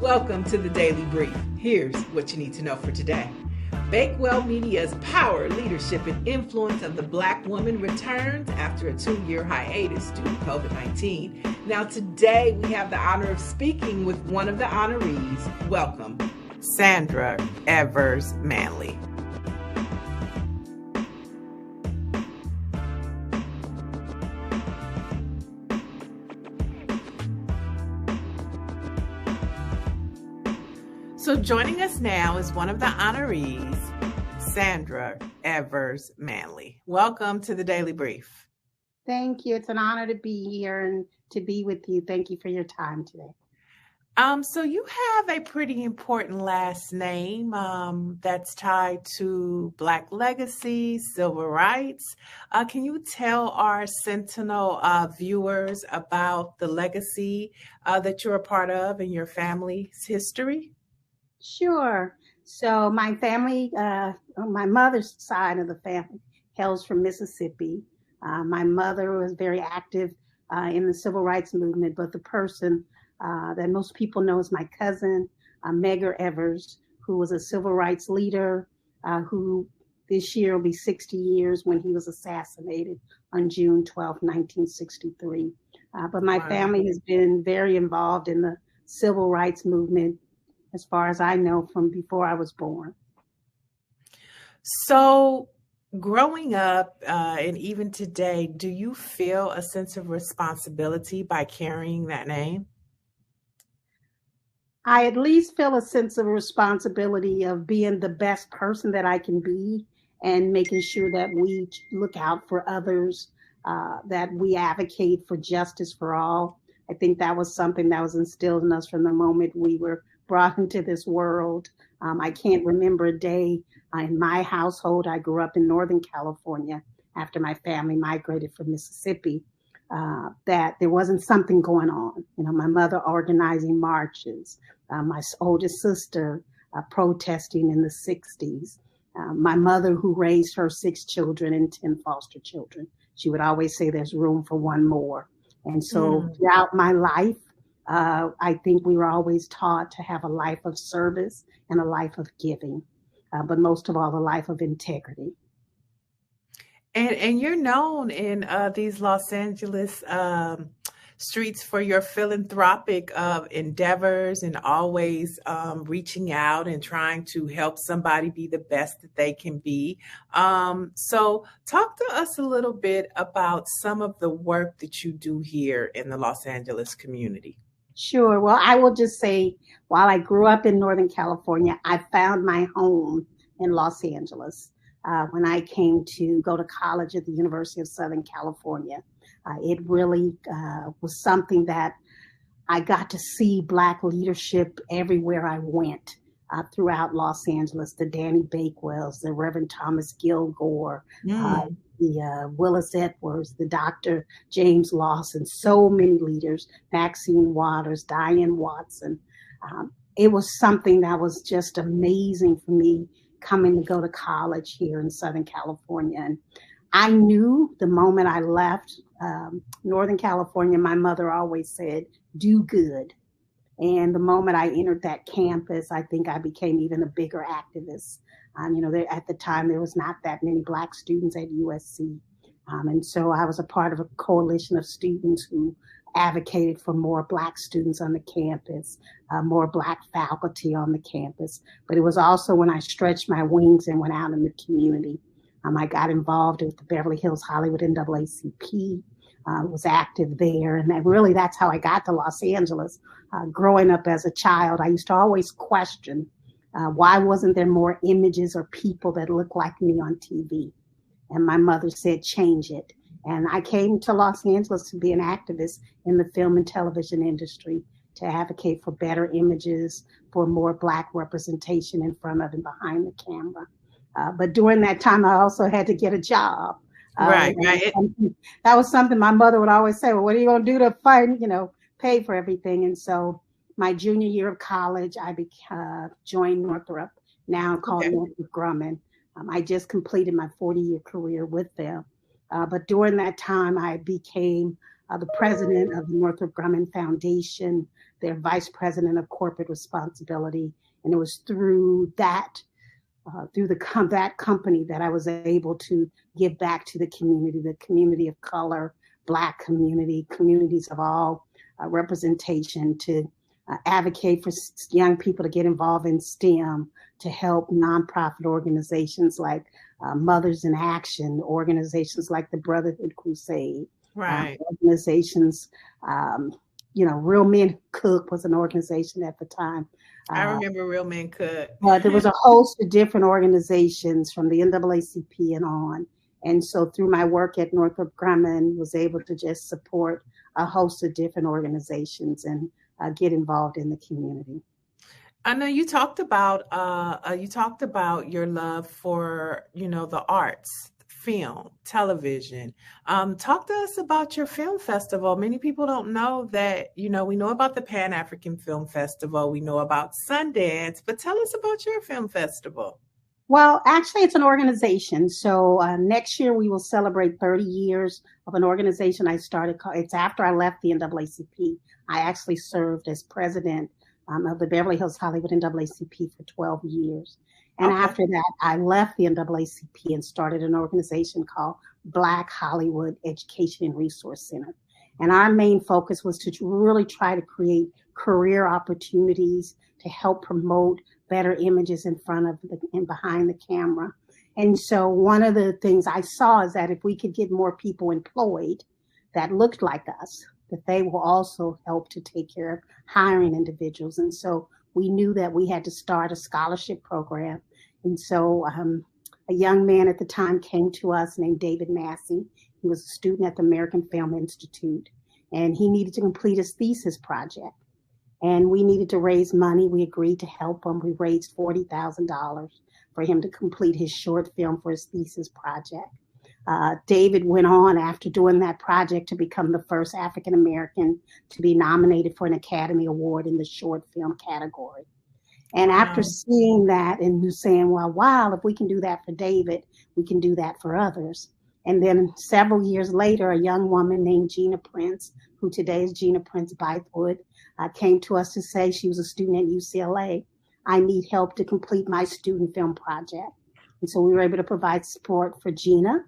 Welcome to the Daily Brief. Here's what you need to know for today. Bakewell Media's power, leadership, and influence of the Black woman returns after a 2-year hiatus due to COVID-19. Now today we have the honor of speaking with one of the honorees. Welcome, Sandra Evers Manley. So joining us now is one of the honorees, Sandra Evers Manley. Welcome to the Daily Brief. Thank you. It's an honor to be here and to be with you. Thank you for your time today. So you have a pretty important last name that's tied to Black legacy, civil rights. Can you tell our Sentinel viewers about the legacy that you're a part of and your family's history? Sure. So my family, on my mother's side of the family, hails from Mississippi. My mother was very active in the civil rights movement, but the person that most people know is my cousin, Medgar Evers, who was a civil rights leader, who this year will be 60 years when he was assassinated on June 12, 1963. But my family has been very involved in the civil rights movement, as far as I know, from before I was born. So growing up and even today, do you feel a sense of responsibility by carrying that name? I at least feel a sense of responsibility of being the best person that I can be and making sure that we look out for others, that we advocate for justice for all. I think that was something that was instilled in us from the moment we were brought into this world. I can't remember a day in my household. I grew up in Northern California after my family migrated from Mississippi, that there wasn't something going on. You know, my mother organizing marches, my oldest sister protesting in the 60s, my mother who raised her 6 children and 10 foster children. She would always say there's room for one more. And so throughout my life, I think we were always taught to have a life of service and a life of giving, but most of all, a life of integrity. And you're known in these Los Angeles streets for your philanthropic endeavors and always reaching out and trying to help somebody be the best that they can be. So talk to us a little bit about some of the work that you do here in the Los Angeles community. Sure. Well, I will just say, while I grew up in Northern California, I found my home in Los Angeles. When I came to go to college at the University of Southern California, it really was something that I got to see Black leadership everywhere I went throughout Los Angeles. The Danny Bakewells, the Reverend Thomas Gilgore, the Willis Edwards, the Dr. James Lawson, so many leaders, Maxine Waters, Diane Watson. It was something that was just amazing for me coming to go to college here in Southern California. And I knew the moment I left Northern California, my mother always said, do good. And the moment I entered that campus, I think I became even a bigger activist. At the time, there was not that many Black students at USC. And so I was a part of a coalition of students who advocated for more Black students on the campus, more Black faculty on the campus. But it was also when I stretched my wings and went out in the community. I got involved with the Beverly Hills Hollywood NAACP, was active there. And that's how I got to Los Angeles. Growing up as a child, I used to always question, why wasn't there more images or people that look like me on TV? And my mother said, change it. And I came to Los Angeles to be an activist in the film and television industry, to advocate for better images, for more Black representation in front of and behind the camera. But during that time, I also had to get a job. Right. That was something my mother would always say, well, what are you going to do to pay for everything? And so my junior year of college, I joined Northrop, now called Northrop Grumman. I just completed my 40-year career with them. But during that time, I became the president of the Northrop Grumman Foundation, their vice president of corporate responsibility. And it was through that, that company that I was able to give back to the community of color, Black community, communities of all representation, to advocate for young people to get involved in STEM, to help nonprofit organizations like Mothers in Action, organizations like the Brotherhood Crusade, Right. Organizations, Real Men Cook was an organization at the time. I remember Real Men Cook. There was a host of different organizations from the NAACP and on. And so through my work at Northrop Grumman, was able to just support a host of different organizations and get involved in the community. I know you talked about your love for, the arts, film, television. Talk to us about your film festival. Many people don't know that, we know about the Pan-African Film Festival. We know about Sundance, but tell us about your film festival. Well, actually, it's an organization. So next year we will celebrate 30 years of an organization I started. It's after I left the NAACP. I actually served as president of the Beverly Hills Hollywood NAACP for 12 years. And after that, I left the NAACP and started an organization called Black Hollywood Education and Resource Center. And our main focus was to really try to create career opportunities to help promote better images in front of and behind the camera. And so one of the things I saw is that if we could get more people employed that looked like us, that they will also help to take care of hiring individuals. And so we knew that we had to start a scholarship program. And so a young man at the time came to us named David Massey. He was a student at the American Film Institute, and he needed to complete his thesis project. And we needed to raise money. We agreed to help him. We raised $40,000 for him to complete his short film for his thesis project. David went on after doing that project to become the first African American to be nominated for an Academy Award in the short film category. And after seeing that and saying, well, wow, if we can do that for David, we can do that for others. And then several years later, a young woman named Gina Prince, who today is Gina Prince Bythewood, came to us to say she was a student at UCLA. I need help to complete my student film project. And so we were able to provide support for Gina.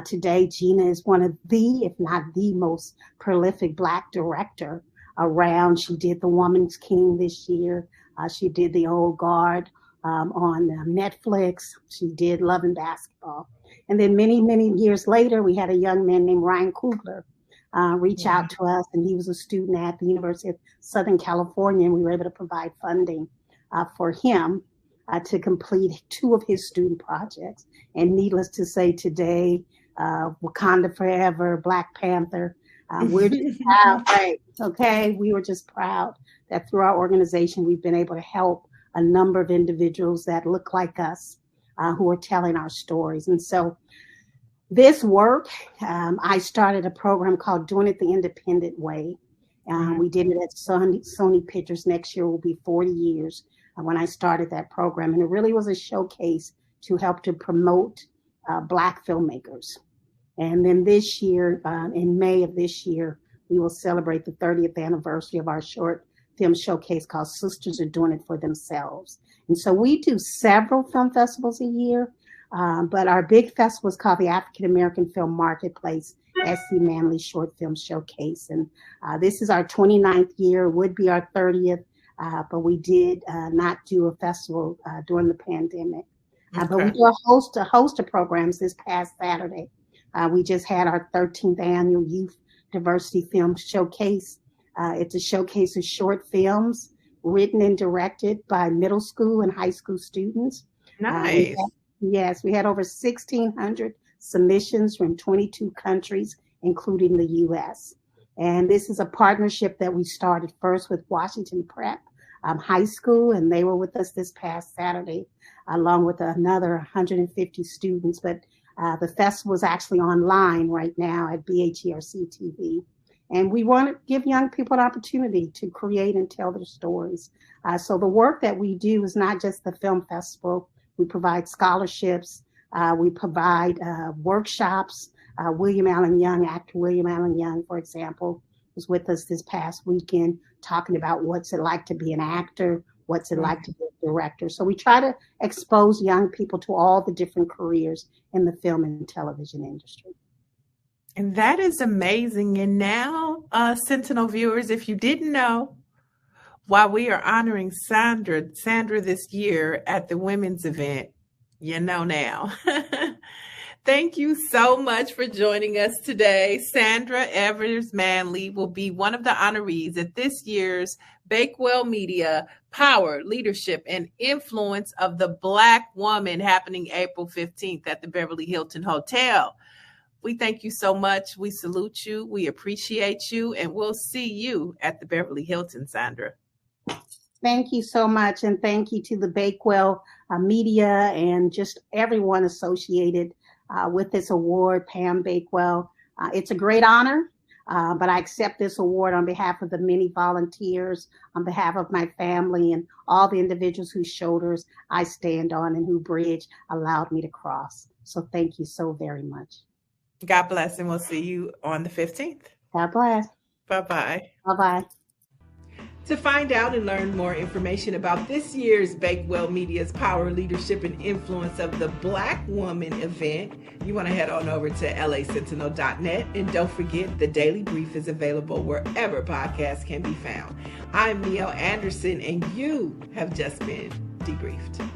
Today, Gina is one of the, if not the most prolific Black director around. She did The Woman's King this year. She did The Old Guard on Netflix. She did Love and Basketball. And then many, many years later, we had a young man named Ryan Coogler reach out to us, and he was a student at the University of Southern California, and we were able to provide funding for him to complete 2 of his student projects. And needless to say, today, Wakanda Forever, Black Panther, we're just proud, right? Okay, we were just proud that through our organization, we've been able to help a number of individuals that look like us who are telling our stories. And so this work, I started a program called Doing It the Independent Way. We did it at Sony Pictures. Next year will be 40 years when I started that program. And it really was a showcase to help to promote Black filmmakers. And then this year, in May of this year, we will celebrate the 30th anniversary of our short film showcase called Sisters Are Doing It for Themselves. And so we do several film festivals a year, but our big festival is called the African American Film Marketplace SC Manley Short Film Showcase. And this is our 29th year, would be our 30th, but we did not do a festival during the pandemic. But we do a host of programs this past Saturday. We just had our 13th annual Youth Diversity Film Showcase. It's a showcase of short films written and directed by middle school and high school students. Nice. We had over 1,600 submissions from 22 countries, including the U.S. And this is a partnership that we started first with Washington Prep High School, and they were with us this past Saturday, along with another 150 students. But the festival is actually online right now at BHERC TV. And we want to give young people an opportunity to create and tell their stories. So the work that we do is not just the film festival. We provide scholarships. We provide workshops William Allen Young, actor William Allen Young, for example, was with us this past weekend talking about what's it like to be an actor, what's it like to be a director. So we try to expose young people to all the different careers in the film and television industry. And that is amazing. And now, Sentinel viewers, if you didn't know, while we are honoring Sandra this year at the women's event, you know now. Thank you so much for joining us today. Sandra Evers Manley will be one of the honorees at this year's Bakewell Media Power, Leadership, and Influence of the Black Woman, happening April 15th at the Beverly Hilton Hotel. We thank you so much. We salute you. We appreciate you. And we'll see you at the Beverly Hilton, Sandra. Thank you so much. And thank you to the Bakewell Media and just everyone associated with this award, Pam Bakewell. It's a great honor, but I accept this award on behalf of the many volunteers, on behalf of my family and all the individuals whose shoulders I stand on and whose bridge allowed me to cross. So thank you so very much. God bless, and we'll see you on the 15th. God bless. Bye-bye. Bye-bye. To find out and learn more information about this year's Bakewell Media's Power, Leadership, and Influence of the Black Woman event, you want to head on over to lasentinel.net. And don't forget, the Daily Brief is available wherever podcasts can be found. I'm Niele Anderson, and you have just been debriefed.